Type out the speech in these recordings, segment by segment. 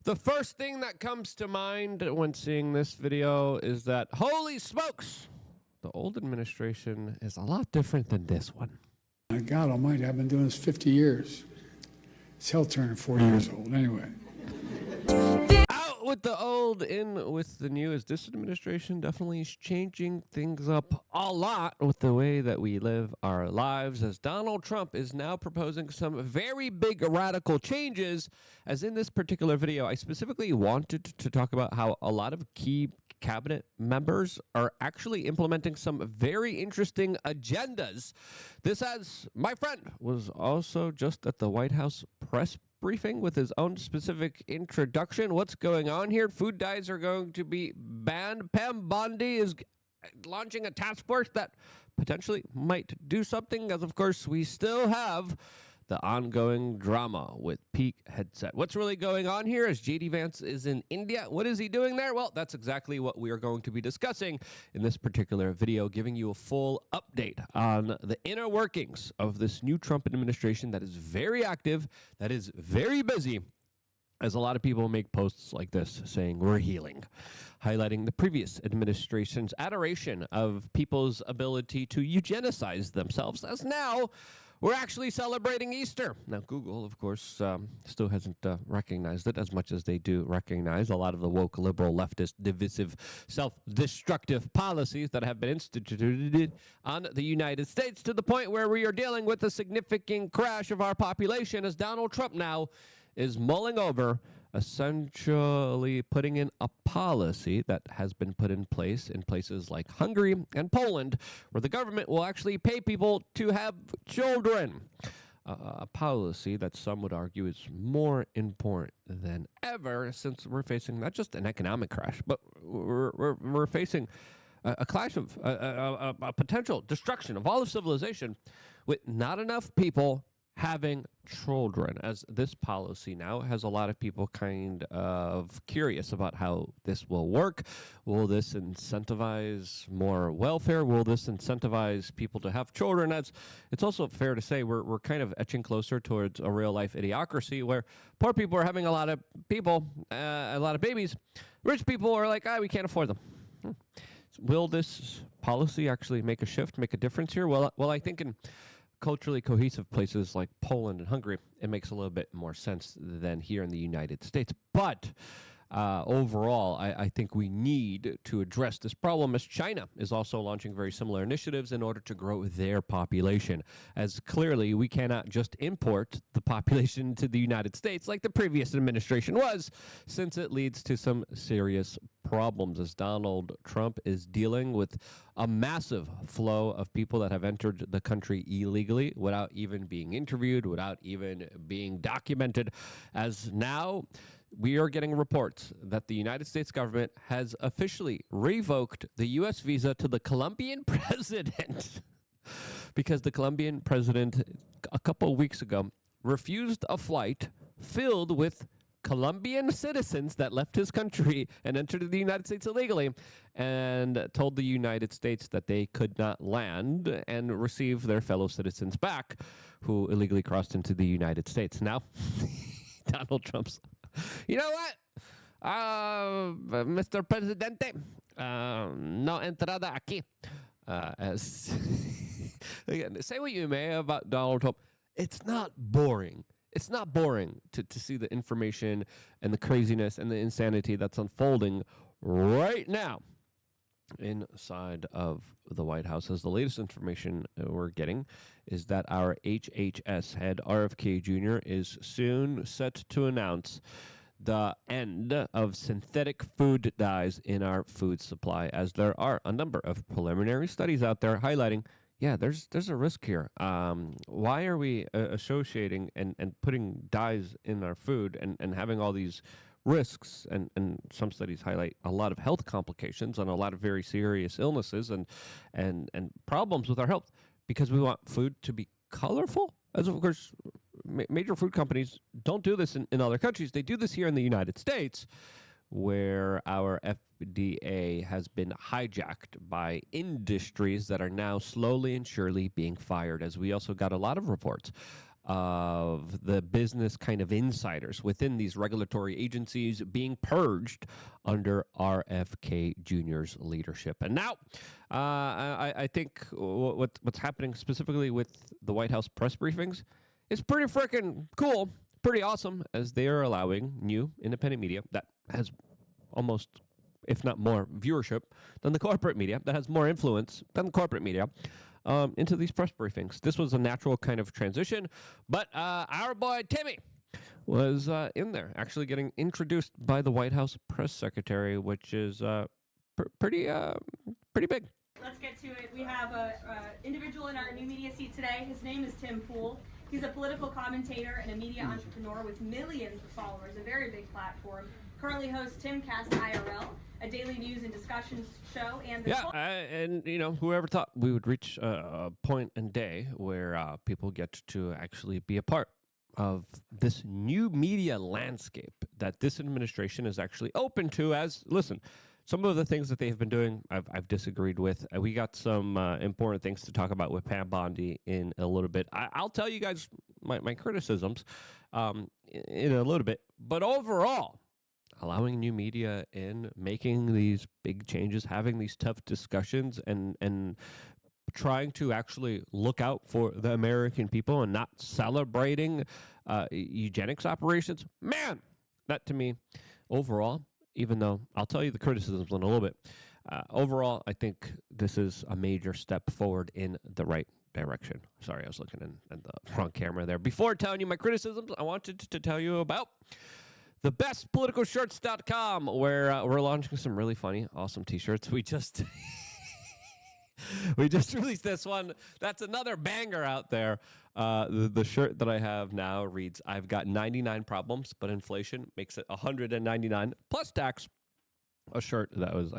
The first thing that comes to mind when seeing this video is that, holy smokes, the old administration is a lot different than this one. My God almighty, I've been doing this 50 years. It's hell turning 40 years old, anyway. Out with the old, in with the new, as this administration definitely is changing things up a lot with the way that we live our lives, as Donald Trump is now proposing some very big radical changes. As in this particular video, I specifically wanted to talk about how a lot of key cabinet members are actually implementing some very interesting agendas. This, as my friend was also just at the White House press briefing with his own specific introduction. What's going on here? Food dyes are going to be banned. Pam Bondi is launching a task force that potentially might do something, as of course we still have the ongoing drama with Pete Hegseth. What's really going on here as J.D. Vance is in India? What is he doing there? Well, that's exactly what we are going to be discussing in this particular video, giving you a full update on the inner workings of this new Trump administration that is very active, that is very busy, as a lot of people make posts like this saying we're healing, highlighting the previous administration's adoration of people's ability to eugenicize themselves, as now we're actually celebrating Easter. Now, Google, of course, still hasn't recognized it as much as they do recognize a lot of the woke, liberal, leftist, divisive, self-destructive policies that have been instituted on the United States, to the point where we are dealing with a significant crash of our population, as Donald Trump now is mulling over essentially putting in a policy that has been put in place in places like Hungary and Poland, where the government will actually pay people to have children. A policy that some would argue is more important than ever, since we're facing not just an economic crash, but we're facing a clash of a potential destruction of all of civilization with not enough people having children, as this policy now has a lot of people kind of curious about how this will work. Will this incentivize more welfare? Will this incentivize people to have children? As it's also fair to say we're kind of etching closer towards a real-life idiocracy where poor people are having a lot of babies. Rich people are like, we can't afford them. Will this policy actually make a shift, make a difference here? Well, I think in culturally cohesive places like Poland and Hungary, it makes a little bit more sense than here in the United States. But overall, I think we need to address this problem, as China is also launching very similar initiatives in order to grow their population, as clearly we cannot just import the population to the United States like the previous administration was, since it leads to some serious problems, as Donald Trump is dealing with a massive flow of people that have entered the country illegally without even being interviewed, without even being documented, as now we are getting reports that the United States government has officially revoked the U.S. visa to the Colombian president because the Colombian president a couple of weeks ago refused a flight filled with Colombian citizens that left his country and entered the United States illegally, and told the United States that they could not land and receive their fellow citizens back who illegally crossed into the United States. Now, Donald Trump's, you know what, Mr. Presidente, no entrada aquí. As again, say what you may about Donald Trump, it's not boring. It's not boring to see the information and the craziness and the insanity that's unfolding right now inside of the White House. As the latest information we're getting is that our HHS head, RFK Jr., is soon set to announce the end of synthetic food dyes in our food supply, as there are a number of preliminary studies out there highlighting, there's a risk here. Why are we associating and putting dyes in our food and having all these risks? And some studies highlight a lot of health complications and a lot of very serious illnesses and problems with our health, because we want food to be colorful. As of course, major food companies don't do this in other countries. They do this here in the United States, where our FDA has been hijacked by industries that are now slowly and surely being fired, as we also got a lot of reports of the business kind of insiders within these regulatory agencies being purged under RFK Jr.'s leadership. And now I think what's happening specifically with the White House press briefings is pretty freaking cool, pretty awesome, as they are allowing new independent media that has almost, if not more, viewership than the corporate media, that has more influence than the corporate media, into these press briefings. This was a natural kind of transition, but our boy Timmy was in there, actually getting introduced by the White House press secretary, which is pretty big. Let's get to it. We have an individual in our new media seat today. His name is Tim Pool. He's a political commentator and a media entrepreneur with millions of followers, a very big platform. Currently hosts Timcast IRL, a daily news and discussions show. And and you know, whoever thought we would reach a point and day where people get to actually be a part of this new media landscape that this administration is actually open to. As listen, some of the things that they've been doing, I've disagreed with. We got some important things to talk about with Pam Bondi in a little bit. I'll tell you guys my criticisms in a little bit. But overall, allowing new media in, making these big changes, having these tough discussions, and trying to actually look out for the American people and not celebrating eugenics operations, man, that to me, overall, even though I'll tell you the criticisms in a little bit, overall, I think this is a major step forward in the right direction. Sorry, I was looking in the front camera there. Before telling you my criticisms, I wanted to tell you about thebestpoliticalshirts.com, where we're launching some really funny, awesome t-shirts. We just released this one. That's another banger out there. The shirt that I have now reads, "I've got 99 problems, but inflation makes it 199 plus tax." A shirt that was,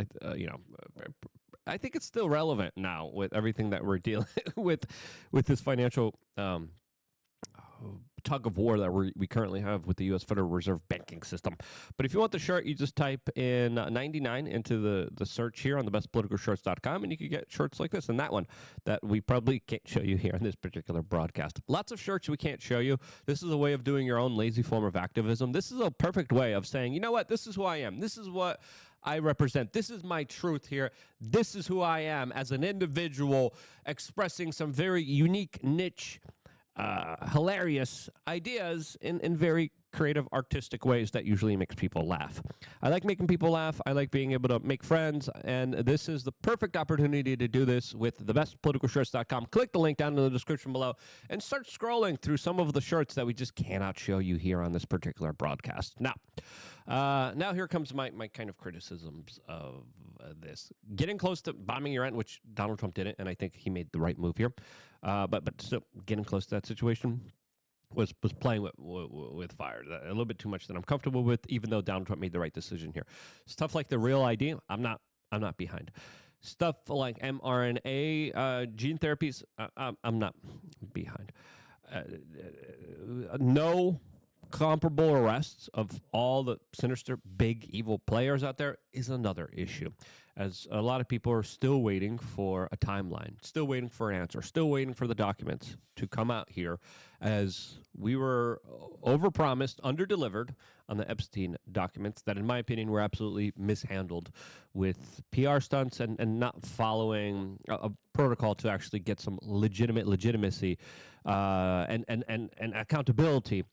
I think it's still relevant now with everything that we're dealing with this financial tug of war that we currently have with the U.S. Federal Reserve banking system. But if you want the shirt, you just type in 99 into the search here on thebestpoliticalshirts.com, and you can get shirts like this and that one that we probably can't show you here on this particular broadcast. Lots of shirts we can't show you. This is a way of doing your own lazy form of activism. This is a perfect way of saying, you know what, this is who I am. This is what I represent. This is my truth here. This is who I am as an individual expressing some very unique, niche, hilarious ideas in very creative, artistic ways that usually makes people laugh. I like making people laugh. I like being able to make friends, and this is the perfect opportunity to do this with thebestpoliticalshirts.com. Click the link down in the description below and start scrolling through some of the shirts that we just cannot show you here on this particular broadcast. Now here comes my kind of criticisms of this. Getting close to bombing Iran, which Donald Trump didn't, and I think he made the right move here. But still, getting close to that situation was playing with fire a little bit too much than I'm comfortable with, even though Donald Trump made the right decision here. Stuff like the Real ID, I'm not behind. Stuff like mRNA gene therapies, I'm not behind. No comparable arrests of all the sinister, big, evil players out there is another issue, as a lot of people are still waiting for a timeline, still waiting for an answer, still waiting for the documents to come out here, as we were overpromised, underdelivered on the Epstein documents that, in my opinion, were absolutely mishandled with PR stunts and not following a protocol to actually get some legitimacy and accountability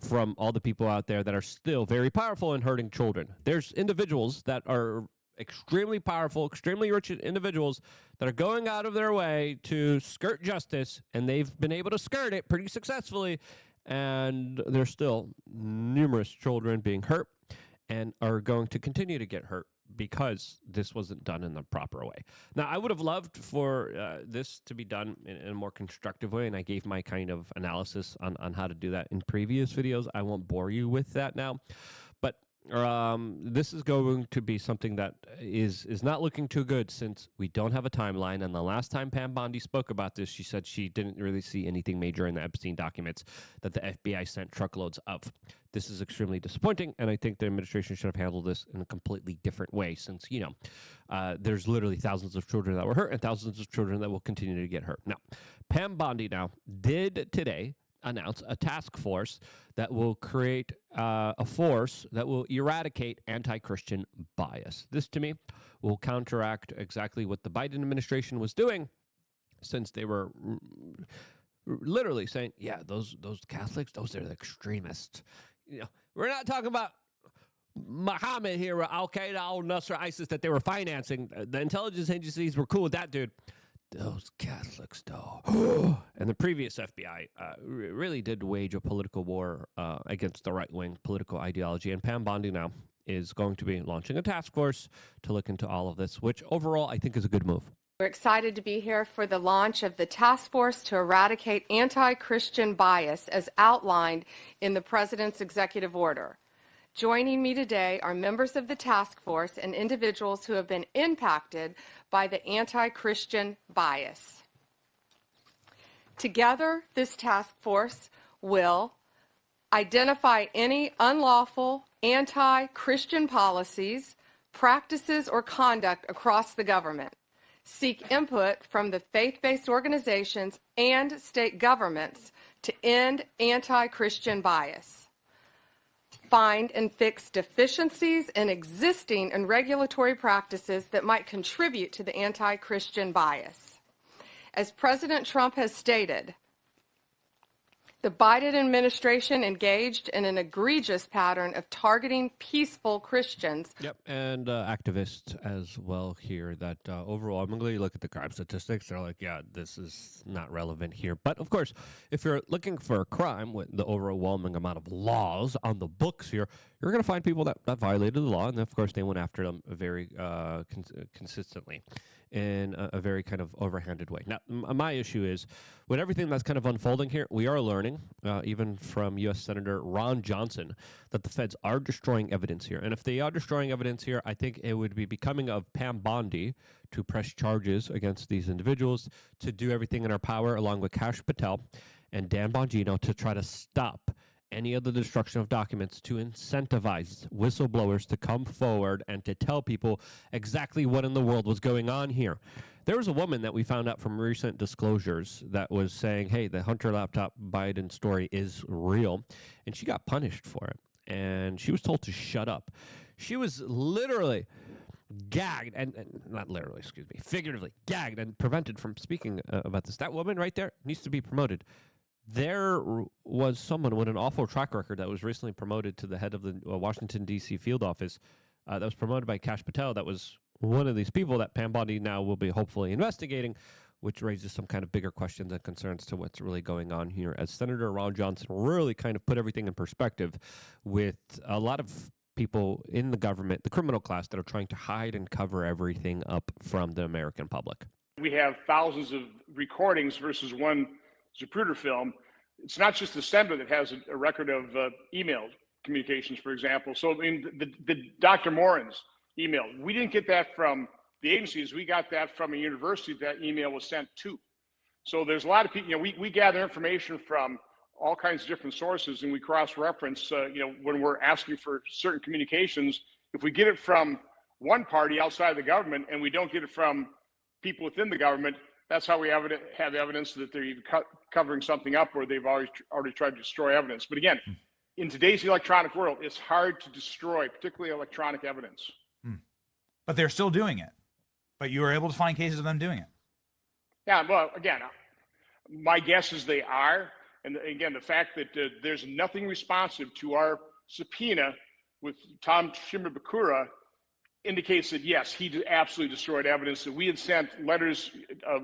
from all the people out there that are still very powerful in hurting children. There's individuals that are extremely powerful, extremely rich individuals that are going out of their way to skirt justice, and they've been able to skirt it pretty successfully, and there's still numerous children being hurt and are going to continue to get hurt because this wasn't done in the proper way. Now, I would have loved for this to be done in a more constructive way, and I gave my kind of analysis on how to do that in previous videos. I won't bore you with that now, but this is going to be something that is not looking too good, since we don't have a timeline. And the last time Pam Bondi spoke about this, she said she didn't really see anything major in the Epstein documents that the FBI sent truckloads of. This is extremely disappointing, and I think the administration should have handled this in a completely different way, since, there's literally thousands of children that were hurt and thousands of children that will continue to get hurt. Now, Pam Bondi did today announce a task force that will create a force that will eradicate anti-Christian bias. This, to me, will counteract exactly what the Biden administration was doing, since they were literally saying, yeah, those Catholics, those are the extremists. We're not talking about Muhammad here, Al-Qaeda, al-Nusra, ISIS, that they were financing. The intelligence agencies were cool with that, dude. Those Catholics, though. And the previous FBI really did wage a political war against the right-wing political ideology. And Pam Bondi now is going to be launching a task force to look into all of this, which overall I think is a good move. We're excited to be here for the launch of the task force to eradicate anti-Christian bias as outlined in the President's executive order. Joining me today are members of the task force and individuals who have been impacted by the anti-Christian bias. Together, this task force will identify any unlawful anti-Christian policies, practices, or conduct across the government, seek input from the faith-based organizations and state governments to end anti-Christian bias, find and fix deficiencies in existing and regulatory practices that might contribute to the anti-Christian bias. As President Trump has stated, the Biden administration engaged in an egregious pattern of targeting peaceful Christians. Yep, and activists as well here that overall, I'm going to look at the crime statistics. They're like, yeah, this is not relevant here. But of course, if you're looking for a crime with the overwhelming amount of laws on the books here, you're going to find people that violated the law. And of course, they went after them very consistently in a very kind of overhanded way. Now, my issue is, with everything that's kind of unfolding here, we are learning, even from U.S. Senator Ron Johnson, that the feds are destroying evidence here. And if they are destroying evidence here, I think it would be becoming of Pam Bondi to press charges against these individuals, to do everything in our power, along with Kash Patel and Dan Bongino, to try to stop any of the destruction of documents, to incentivize whistleblowers to come forward and to tell people exactly what in the world was going on here. There was a woman that we found out from recent disclosures that was saying, hey, the Hunter laptop Biden story is real, and she got punished for it. And she was told to shut up. She was literally gagged, and not literally, excuse me, figuratively gagged and prevented from speaking about this. That woman right there needs to be promoted. There was someone with an awful track record that was recently promoted to the head of the Washington, D.C. field office that was promoted by Kash Patel. That was one of these people that Pam Bondi now will be hopefully investigating, which raises some kind of bigger questions and concerns to what's really going on here, as Senator Ron Johnson really kind of put everything in perspective with a lot of people in the government, the criminal class, that are trying to hide and cover everything up from the American public. We have thousands of recordings versus one Zapruder film. It's not just the senator that has a record of email communications, for example. So the Dr. Morin's email, we didn't get that from the agencies. We got that from a university that email was sent to. So there's a lot of people, we gather information from all kinds of different sources, and we cross-reference, when we're asking for certain communications. If we get it from one party outside of the government and we don't get it from people within the government, that's how we have evidence that they're either covering something up or they've already tried to destroy evidence. But again, in today's electronic world, it's hard to destroy, particularly electronic evidence. But they're still doing it. But you were able to find cases of them doing it. Yeah, well, again, my guess is they are. And again, the fact that there's nothing responsive to our subpoena with Tom Shimabukuro indicates that, yes, he absolutely destroyed evidence, that we had sent letters of,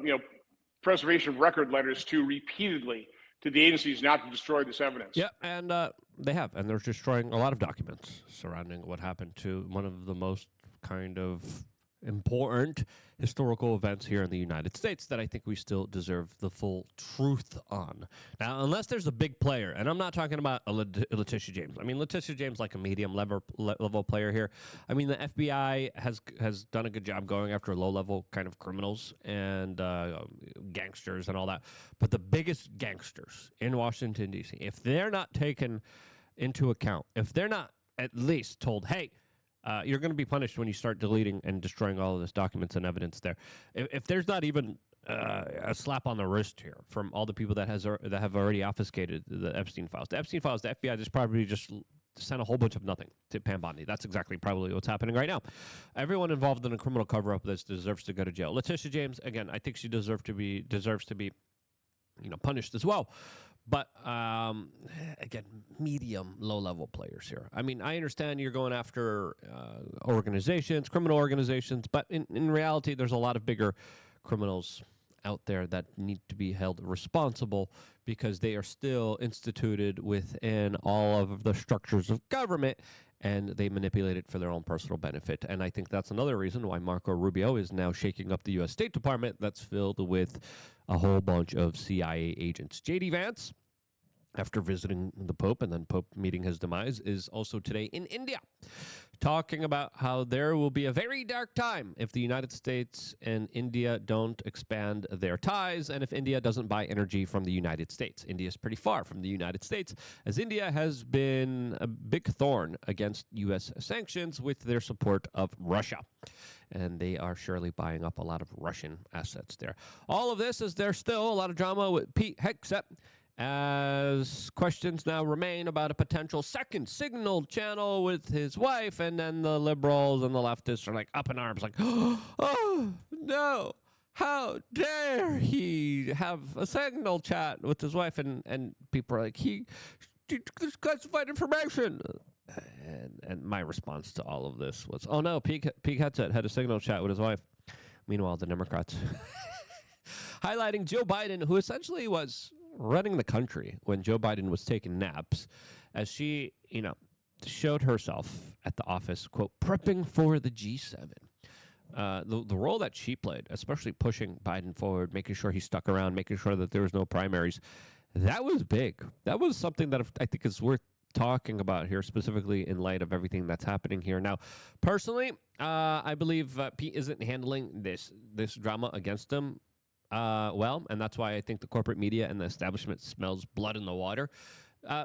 preservation of record letters to repeatedly to the agencies not to destroy this evidence. Yeah, and they have, and they're destroying a lot of documents surrounding what happened to one of the most kind of important historical events here in the United States that I think we still deserve the full truth on. Now, unless there's a big player, and I'm not talking about a Letitia James. I mean, Letitia James, like a medium level player here. I mean, the FBI has done a good job going after low-level kind of criminals and gangsters and all that. But the biggest gangsters in Washington, D.C., if they're not taken into account, if they're not at least told, hey, you're going to be punished when you start deleting and destroying all of this documents and evidence there. If there's not even a slap on the wrist here from all the people that have already obfuscated the Epstein files. The Epstein files, the FBI probably just sent a whole bunch of nothing to Pam Bondi. That's exactly probably what's happening right now. Everyone involved in a criminal cover-up this deserves to go to jail. Letitia James, again, I think she deserves to be punished as well. But again, medium, low-level players here. I mean, I understand you're going after organizations, criminal organizations, but in reality, there's a lot of bigger criminals out there that need to be held responsible because they are still instituted within all of the structures of government, and they manipulate it for their own personal benefit. And I think that's another reason why Marco Rubio is now shaking up the U.S. State Department that's filled with a whole bunch of CIA agents. J.D. Vance, after visiting the Pope and then Pope meeting his demise, is also today in India, talking about how there will be a very dark time if the United States and India don't expand their ties and if India doesn't buy energy from the United States. India is pretty far from the United States, as India has been a big thorn against U.S. sanctions with their support of Russia. And they are surely buying up a lot of Russian assets there. All of this is there's still a lot of drama with Pete Hegseth, as questions now remain about a potential second signal channel with his wife, and then the liberals and the leftists are like up in arms, like, oh, no, how dare he have a signal chat with his wife, and people are like, he classified information. And my response to all of this was, oh no, Pete Hegseth had a signal chat with his wife. Meanwhile, the Democrats highlighting Joe Biden, who essentially was running the country when Joe Biden was taking naps, as she, showed herself at the office, quote, prepping for the G7. The role that she played, especially pushing Biden forward, making sure he stuck around, making sure that there was no primaries, that was big. That was something that I think is worth talking about here, specifically in light of everything that's happening here. Now, personally, I believe Pete isn't handling this drama against him well, and that's why I think the corporate media and the establishment smells blood in the water.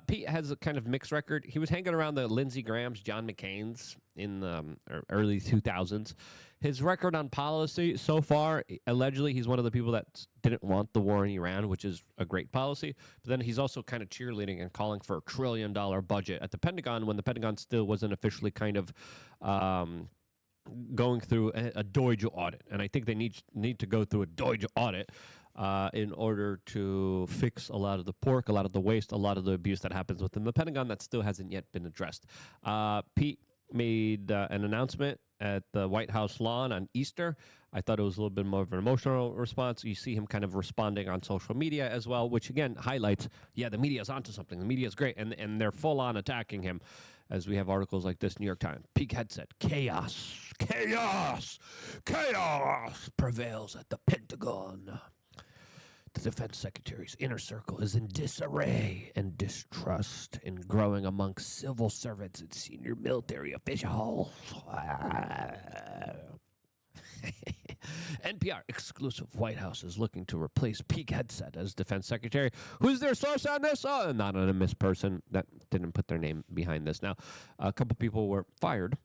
Pete has a kind of mixed record. He was hanging around the Lindsey Grahams, John McCain's in the early 2000s. His record on policy so far, allegedly, he's one of the people that didn't want the war in Iran, which is a great policy. But then he's also kind of cheerleading and calling for $1 trillion budget at the Pentagon when the Pentagon still wasn't officially kind of going through a Deutsche audit. And I think they need to go through a Deutsche audit in order to fix a lot of the pork, a lot of the waste, a lot of the abuse that happens within the Pentagon that still hasn't yet been addressed. Pete made an announcement at the White House lawn on Easter. I thought it was a little bit more of an emotional response. You see him kind of responding on social media as well, which again highlights, yeah, the media is onto something. The media is great, and they're full on attacking him. As we have articles like this, New York Times, Pete Hegseth, chaos prevails at the Pentagon. The defense secretary's inner circle is in disarray and distrust in growing among civil servants and senior military officials. NPR exclusive: White House is looking to replace Pete Hegseth as defense secretary. Who's their source on this? Oh, an anonymous person that didn't put their name behind this. Now, a couple people were fired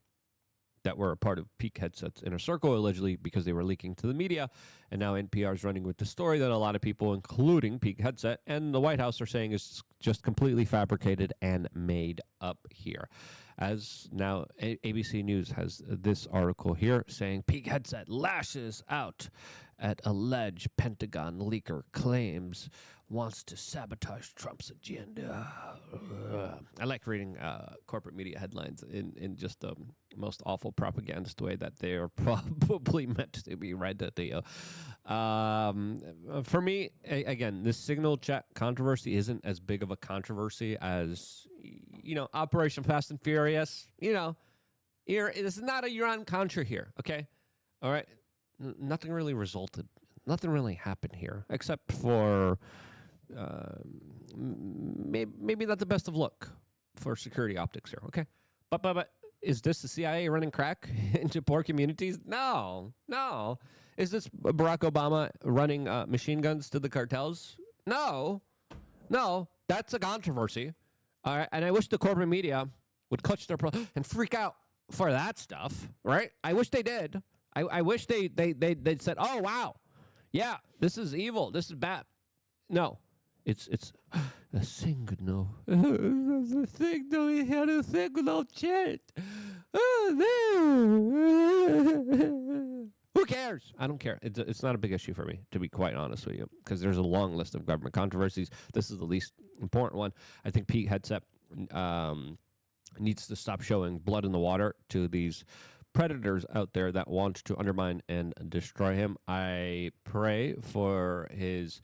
that were a part of Pete Hegseth's inner circle, allegedly because they were leaking to the media. And now NPR is running with the story that a lot of people, including Pete Hegseth and the White House, are saying is just completely fabricated and made up here. As now ABC News has this article here saying Pete Hegseth lashes out at alleged Pentagon leaker, claims wants to sabotage Trump's agenda. I like reading corporate media headlines in just the most awful propagandist way that they are probably meant to be read. For me, again, this signal chat controversy isn't as big of a controversy as, Operation Fast and Furious. This is not a Iran-Contra here, okay? All right? Nothing really resulted. Nothing really happened here, except for maybe not the best of luck for security optics here, okay? But is this the CIA running crack into poor communities? No. Is this Barack Obama running machine guns to the cartels? No. That's a controversy. All right, and I wish the corporate media would clutch their and freak out for that stuff, right? I wish they did. I wish they said, oh, wow, Yeah, this is evil. This is bad. No, it's a signal. A signal. He had a signal chat. Who cares? I don't care. It's not a big issue for me, to be quite honest with you, because there's a long list of government controversies. This is the least important one. I think Pete Hegseth needs to stop showing blood in the water to these predators out there that want to undermine and destroy him. I pray for his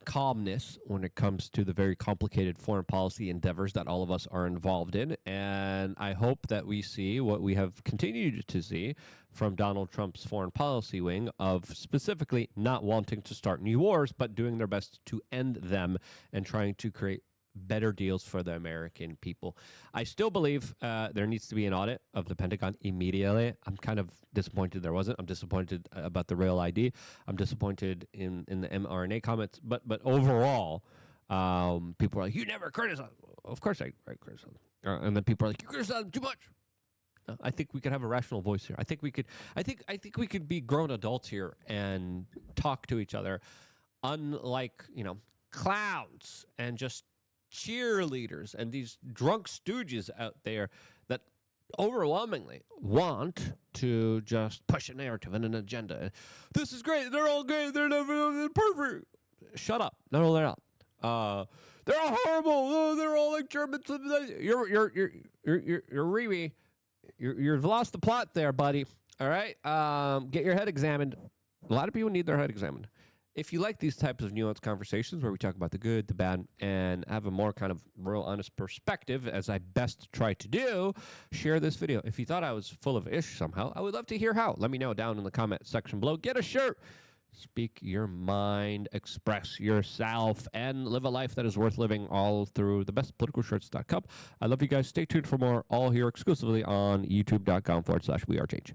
calmness when it comes to the very complicated foreign policy endeavors that all of us are involved in. And I hope that we see what we have continued to see from Donald Trump's foreign policy wing of specifically not wanting to start new wars, but doing their best to end them and trying to create better deals for the American people. I still believe there needs to be an audit of the Pentagon immediately. I'm kind of disappointed there wasn't. I'm disappointed about the real ID. I'm disappointed in the mRNA comments. But overall, people are like, you never criticize. Of course I criticize. And then people are like, you criticize too much. I think we could have a rational voice here. I think we could be grown adults here and talk to each other, unlike clowns and just cheerleaders and these drunk stooges out there that overwhelmingly want to just push a narrative and an agenda. This is great. They're all great. They're never perfect. Shut up. No, they're not. They're all horrible. Oh, they're all like Germans. You're Riri. You've lost the plot there, buddy. All right. Get your head examined. A lot of people need their head examined. If you like these types of nuanced conversations where we talk about the good, the bad, and have a more kind of real honest perspective, as I best try to do, share this video. If you thought I was full of ish somehow, I would love to hear how. Let me know down in the comment section below. Get a shirt. Speak your mind, express yourself, and live a life that is worth living, all through thebestpoliticalshirts.com. I love you guys. Stay tuned for more, all here exclusively on youtube.com/wearechange.